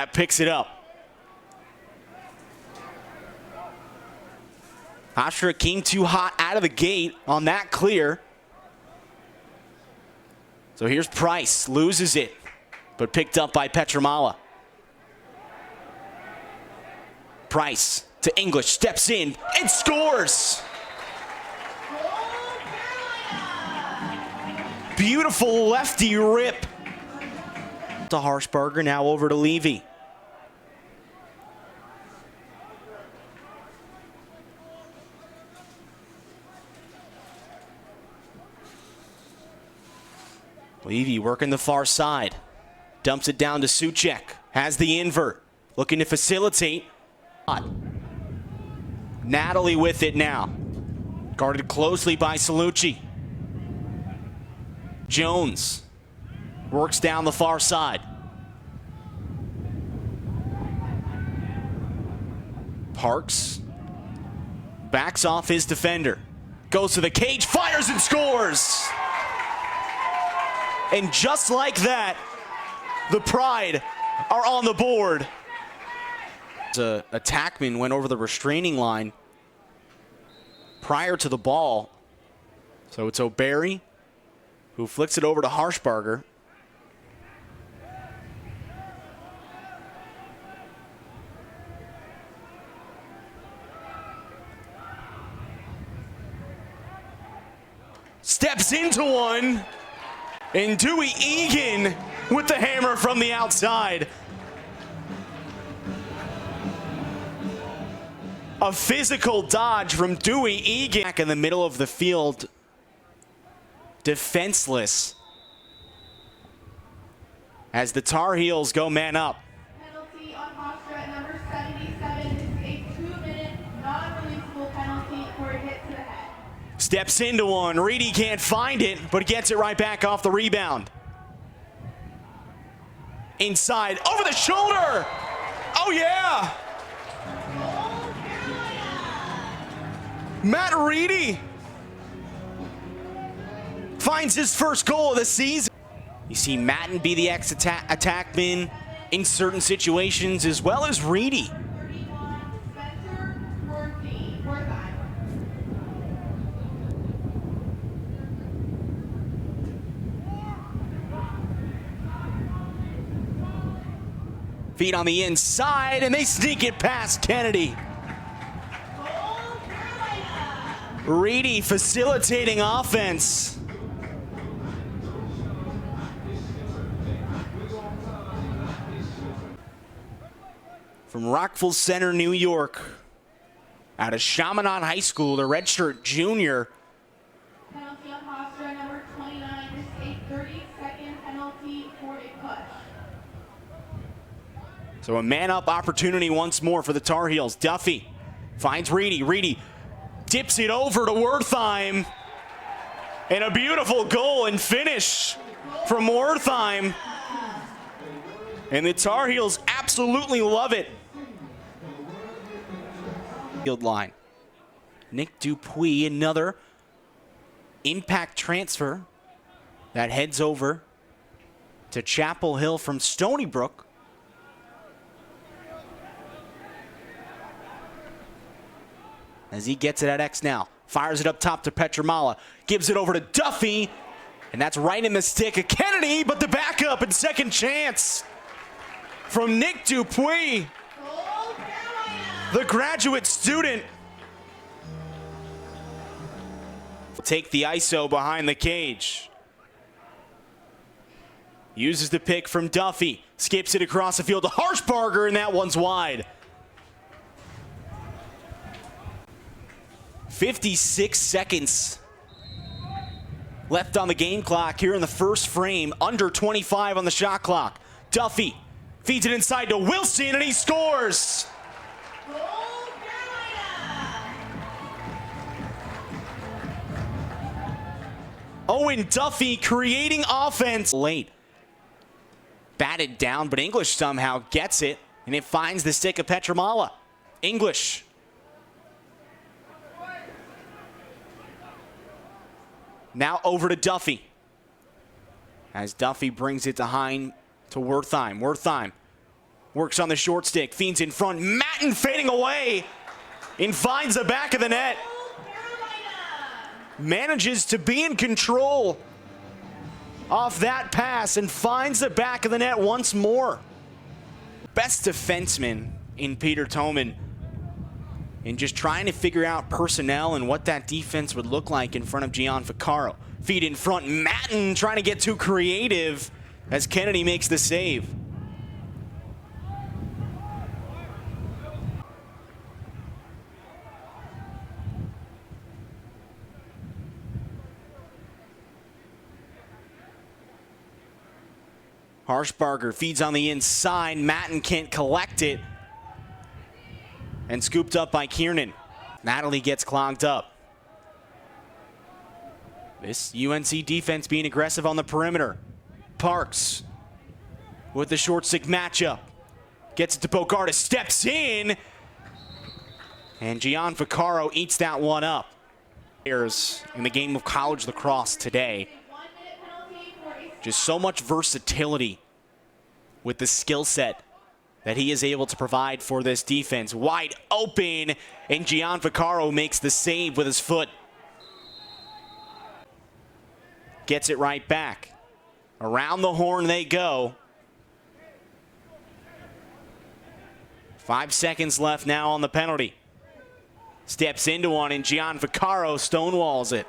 that picks it up. Hofstra came too hot out of the gate on that clear. So here's Price, loses it, but picked up by Petramala. Price to English, steps in and scores. Beautiful lefty rip. To Harshbarger, now over to Levy. Levy working the far side. Dumps it down to Suchek. Has the invert. Looking to facilitate. Natalie with it now. Guarded closely by Salucci. Jones works down the far side. Parks backs off his defender. Goes to the cage, fires and scores! And just like that, the Pride are on the board. A attackman went over the restraining line prior to the ball. So it's O'Barry who flicks it over to Harshbarger. Steps into one. And Dewey Egan with the hammer from the outside. A physical dodge from Dewey Egan. Back in the middle of the field. Defenseless. As the Tar Heels go man up. Penalty on Hofstra at number 77. This is a 2-minute non-releasable penalty for a hit to the head. Steps into one. Reedy can't find it, but gets it right back off the rebound. Inside, over the shoulder. Oh, yeah. Matt Reedy finds his first goal of the season. You see Matten be the ex-attackman in certain situations, as well as Reedy. Feet on the inside, and they sneak it past Kennedy. Reedy facilitating offense. From Rockville Center, New York, out of Chaminade High School, the redshirt junior. Penalty on Hofstra, number 29. This is a 30-second penalty for a push. So a man-up opportunity once more for the Tar Heels. Duffy finds Reedy. Reedy dips it over to Wertheim. And a beautiful goal and finish from Wertheim. And the Tar Heels absolutely love it. Field line. Nick Dupuis, another impact transfer that heads over to Chapel Hill from Stony Brook. As he gets it at X now. Fires it up top to Petramala. Gives it over to Duffy. And that's right in the stick of Kennedy, but the backup and second chance from Nick Dupuis, the graduate student. Take the ISO behind the cage. Uses the pick from Duffy. Skips it across the field to Harshbarger, and that one's wide. 56 seconds left on the game clock here in the first frame. Under 25 on the shot clock. Duffy feeds it inside to Wilson, and he scores. Owen Duffy creating offense late. Batted down, but English somehow gets it, and it finds the stick of Petramala. English. Now over to Duffy. As Duffy brings it to Wertheim. Wertheim Works on the short stick, feeds in front. Matten fading away and finds the back of the net. Manages to be in control off that pass and finds the back of the net once more. Best defenseman in Peter Toman, and just trying to figure out personnel and what that defense would look like in front of Gian Vaccaro. Feed in front, Matten trying to get too creative as Kennedy makes the save. Harshbarger feeds on the inside. Matten can't collect it. And scooped up by Kiernan. Natalie gets clogged up. This UNC defense being aggressive on the perimeter. Parks with the short stick matchup. Gets it to Bogarta, steps in. And Gian Vaccaro eats that one up. In the game of college lacrosse today. Just so much versatility with the skill set that he is able to provide for this defense. Wide open, and Gian Vaccaro makes the save with his foot. Gets it right back. Around the horn they go. 5 seconds left now on the penalty. Steps into one, and Gian Vaccaro stonewalls it.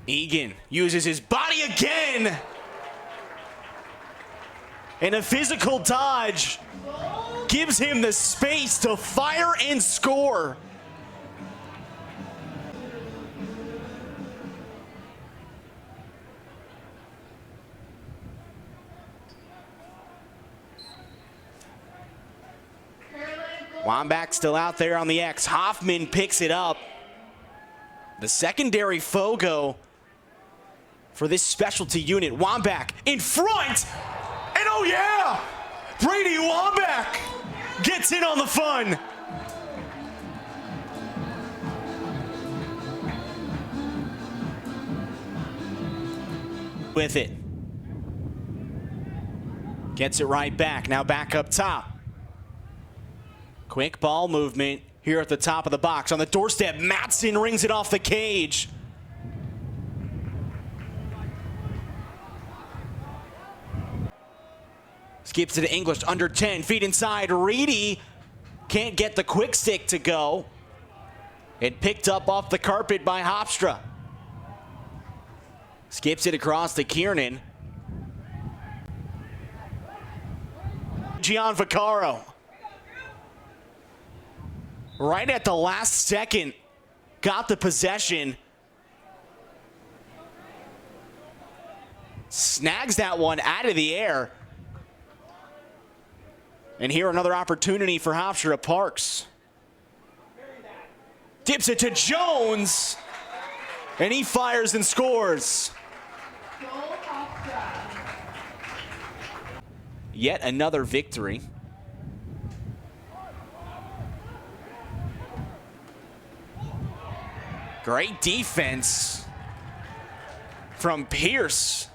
Egan uses his body again. And a physical dodge gives him the space to fire and score. Wambach still out there on the X. Hoffman picks it up. The secondary Fogo for this specialty unit. Wambach in front, and oh yeah, Brady Wambach gets in on the fun. With it. Gets it right back, now back up top. Quick ball movement here at the top of the box. On the doorstep, Matson rings it off the cage. Skips it to English, under 10 feet inside. Reedy can't get the quick stick to go. It picked up off the carpet by Hofstra. Skips it across to Kiernan. Gian Vaccaro. Right at the last second, got the possession. Snags that one out of the air. And here another opportunity for Hofstra. Parks dips it to Jones, and he fires and scores. Yet another victory. Great defense from Pierce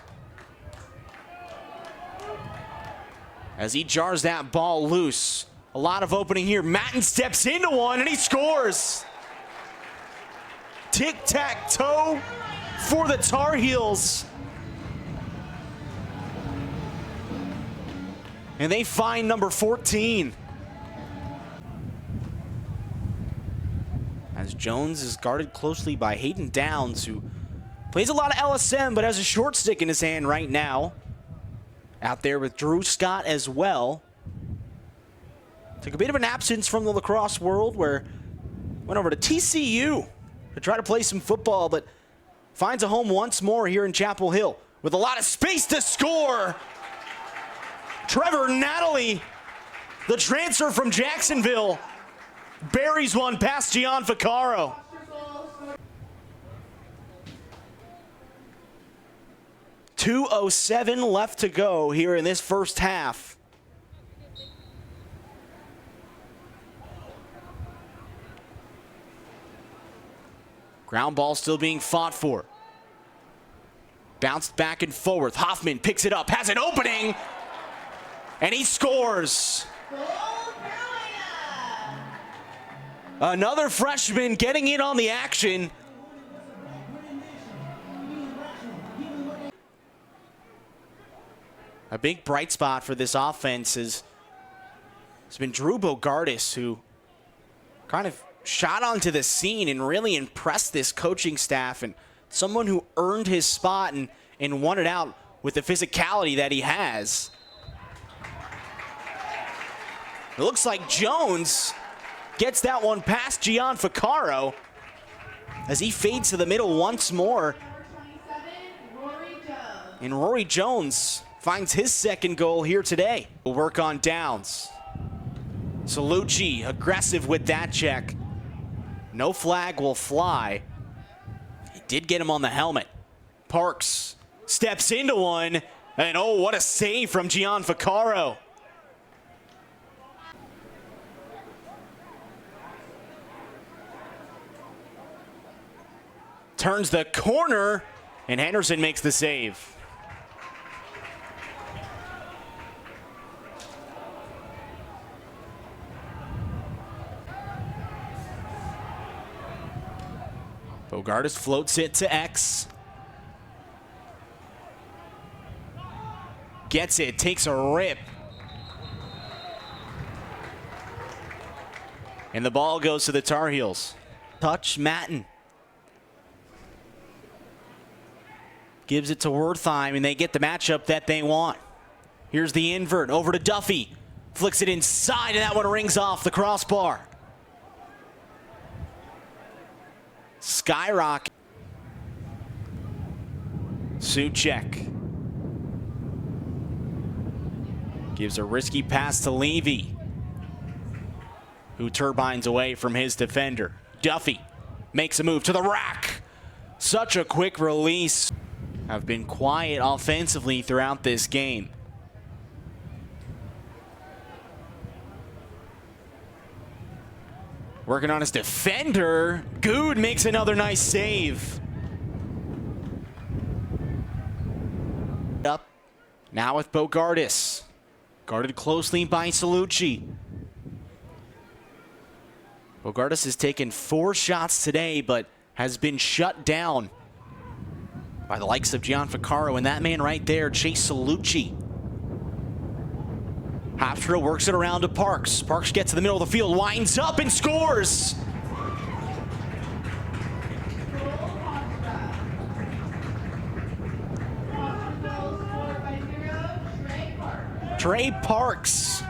as he jars that ball loose. A lot of opening here. Matten steps into one and he scores. Tic-tac-toe for the Tar Heels. And they find number 14. As Jones is guarded closely by Hayden Downs, who plays a lot of LSM but has a short stick in his hand right now. Out there with Drew Scott as well. Took a bit of an absence from the lacrosse world, where went over to TCU to try to play some football, but finds a home once more here in Chapel Hill with a lot of space to score. Trevor Natalie, the transfer from 2:07 left to go here in this first half. Ground ball still being fought for. Bounced back and forth. Hoffman picks it up, has an opening, and he scores. Another freshman getting in on the action. A big bright spot for this offense has been Drew Bogardus, who kind of shot onto the scene and really impressed this coaching staff, and someone who earned his spot and won it out with the physicality that he has. It looks like Jones gets that one past Gian Ficcaro as he fades to the middle once more. And Rory Jones finds his second goal here today. We'll work on downs. Salucci aggressive with that check. No flag will fly. He did get him on the helmet. Parks steps into one, and oh, what a save from Gian Ficcaro. Turns the corner, and Henderson makes the save. Bogardus floats it to X. Gets it, takes a rip. And the ball goes to the Tar Heels. Touch Matten. Gives it to Wertheim, and they get the matchup that they want. Here's the invert, over to Duffy. Flicks it inside, and that one rings off the crossbar. Skyrocket. Suchek gives a risky pass to Levy, who turbines away from his defender. Duffy makes a move to the rack. Such a quick release. Have been quiet offensively throughout this game. Working on his defender. Good makes another nice save. Up now with Bogardus. Guarded closely by Salucci. Bogardus has taken 4 shots today, but has been shut down by the likes of Gian Ficcaro, and that man right there, Chase Salucci. Hofstra works it around to Parks. Parks gets to the middle of the field, winds up and scores. Trey Parks.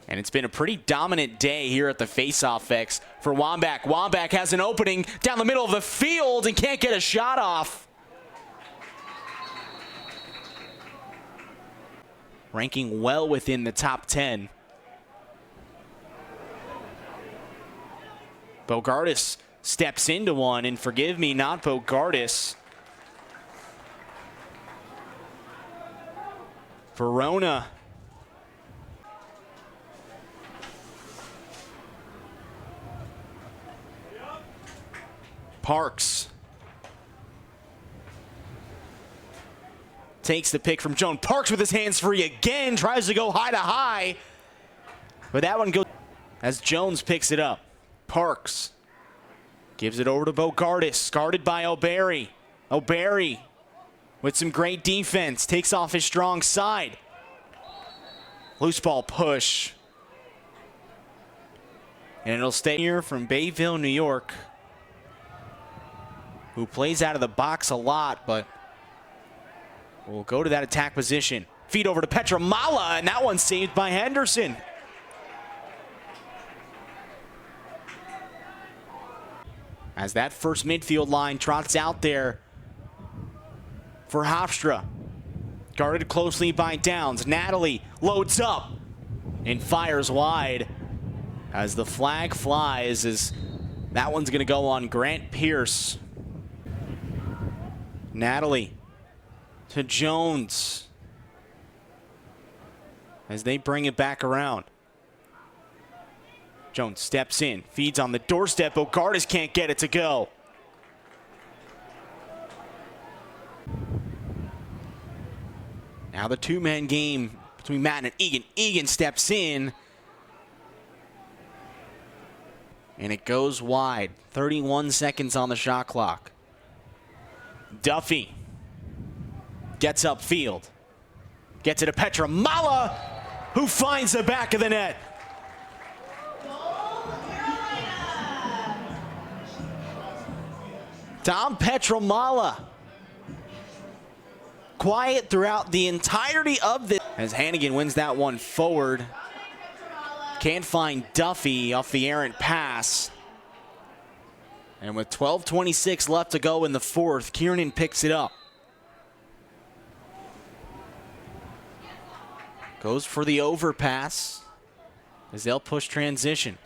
And it's been a pretty dominant day here at the face-off X for Wambach. Wambach has an opening down the middle of the field and can't get a shot off. Ranking well within the top 10. Bogardus steps into one, and forgive me, not Bogardus. Verona. Parks takes the pick from Joan. Parks with his hands free again, tries to go high to high, but that one goes as Jones picks it up. Parks gives it over to Bogardus, guarded by O'Barry. O'Barry with some great defense, takes off his strong side. Loose ball push. And it'll stay here from Bayville, New York, who plays out of the box a lot, but will go to that attack position. Feed over to Petramala, and that one's saved by Henderson. As that first midfield line trots out there for Hofstra. Guarded closely by Downs. Natalie loads up and fires wide as the flag flies as That one's going to go on Grant Pierce. Natalie to Jones as they bring it back around. Jones steps in, feeds on the doorstep. Bogardus can't get it to go. Now the two-man game between Matt and Egan. Egan steps in. And it goes wide. 31 seconds on the shot clock. Duffy gets upfield. Gets it to Petra Mala, who finds the back of the net. Dom Petramala. Quiet throughout the entirety of this. As Hannigan wins that one forward. Can't find Duffy off the errant pass. And with 12:26 left to go in the fourth, Kiernan picks it up. Goes for the overpass as they'll push transition.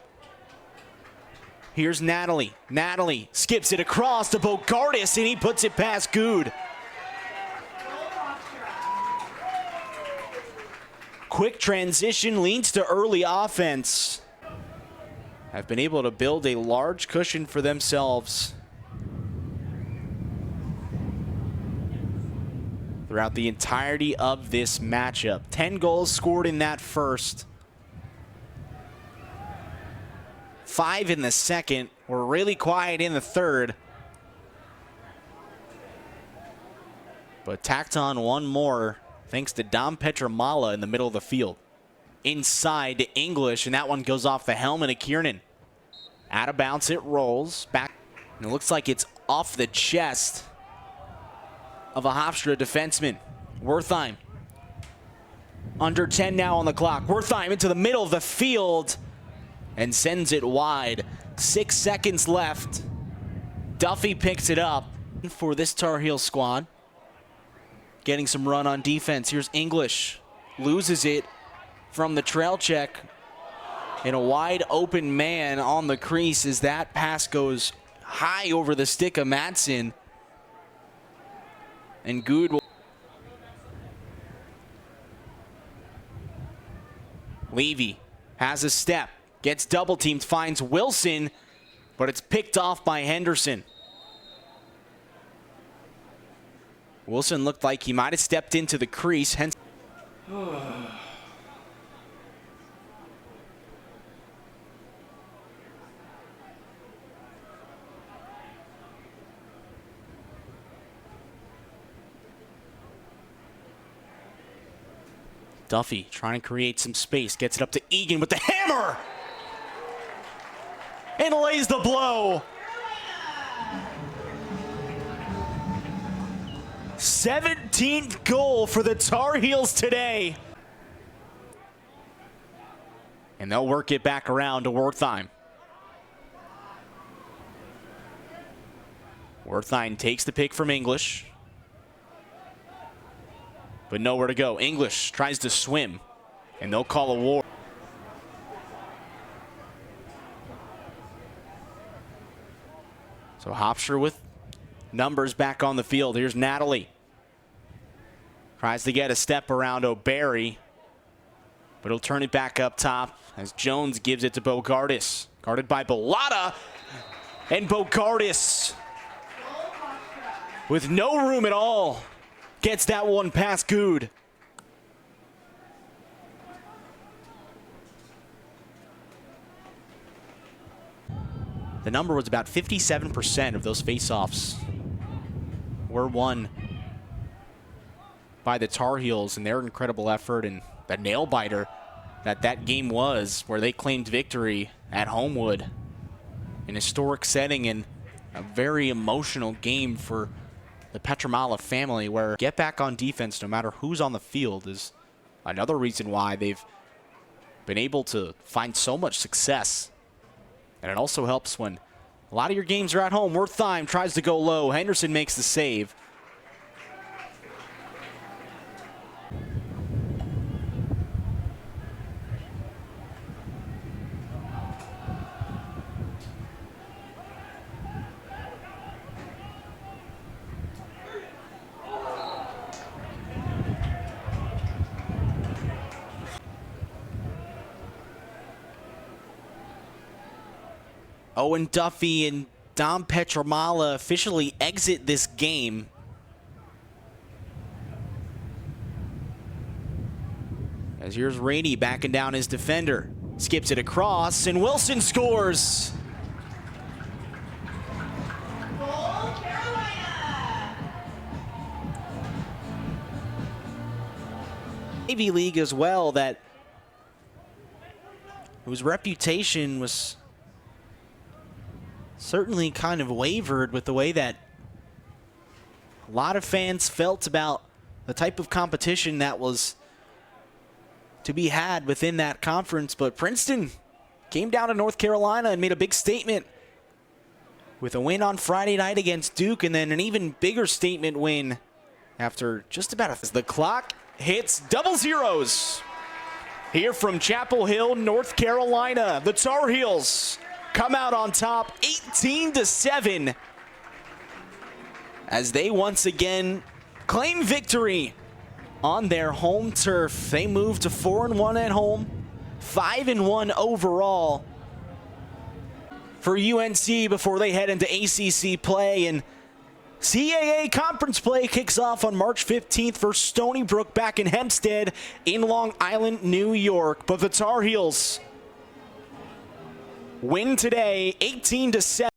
Here's Natalie. Natalie skips it across to Bogardus, and he puts it past Good. Quick transition leads to early offense. Have been able to build a large cushion for themselves throughout the entirety of this matchup. 10 goals scored in that first. 5 in the second. We're really quiet in the third. But tacked on one more thanks to Dom Petramala in the middle of the field. Inside to English, and that one goes off the helmet of Kiernan. Out of bounds, it rolls back. And it looks like it's off the chest of a Hofstra defenseman. Wertheim. Under 10 now on the clock. Wertheim into the middle of the field and sends it wide. 6 seconds left. Duffy picks it up for this Tar Heel squad. Getting some run on defense. Here's English. Loses it from the trail check. And a wide open man on the crease as that pass goes high over the stick of Madsen. And Good will. Levy has a step. Gets double teamed. Finds Wilson. But it's picked off by Henderson. Wilson looked like he might have stepped into the crease. Hence Duffy trying to create some space. Gets it up to Egan with the hammer. And lays the blow. 17th goal for the Tar Heels today. And they'll work it back around to Wertheim. Wertheim takes the pick from English. But nowhere to go. English tries to swim, and they'll call a war. So Hofstra with numbers back on the field. Here's Natalie. Tries to get a step around O'Barry, but he'll turn it back up top as Jones gives it to Bogardus. Guarded by Bellotta, and Bogardus, with no room at all, gets that one past Good. The number was about 57% of those faceoffs were won by the Tar Heels and their incredible effort and the nail-biter that game was, where they claimed victory at Homewood. An historic setting and a very emotional game for the Petramala family, where get back on defense no matter who's on the field is another reason why they've been able to find so much success. And it also helps when a lot of your games are at home. Wertheim tries to go low. Henderson makes the save. Owen Duffy and Dom Petramala officially exit this game. As here's Rainey backing down his defender. Skips it across, and Wilson scores. Goal, Carolina. Navy League as well, that whose reputation was certainly kind of wavered with the way that a lot of fans felt about the type of competition that was to be had within that conference. But Princeton came down to North Carolina and made a big statement with a win on Friday night against Duke, and then an even bigger statement win after just about as the clock hits double zeros here from Chapel Hill, North Carolina. The Tar Heels come out on top 18-7 as they once again claim victory on their home turf. They move to 4-1 at home, 5-1 overall for UNC before they head into ACC play. And CAA conference play kicks off on March 15th for Stony Brook back in Hempstead in Long Island, New York. But the Tar Heels win today 18-7.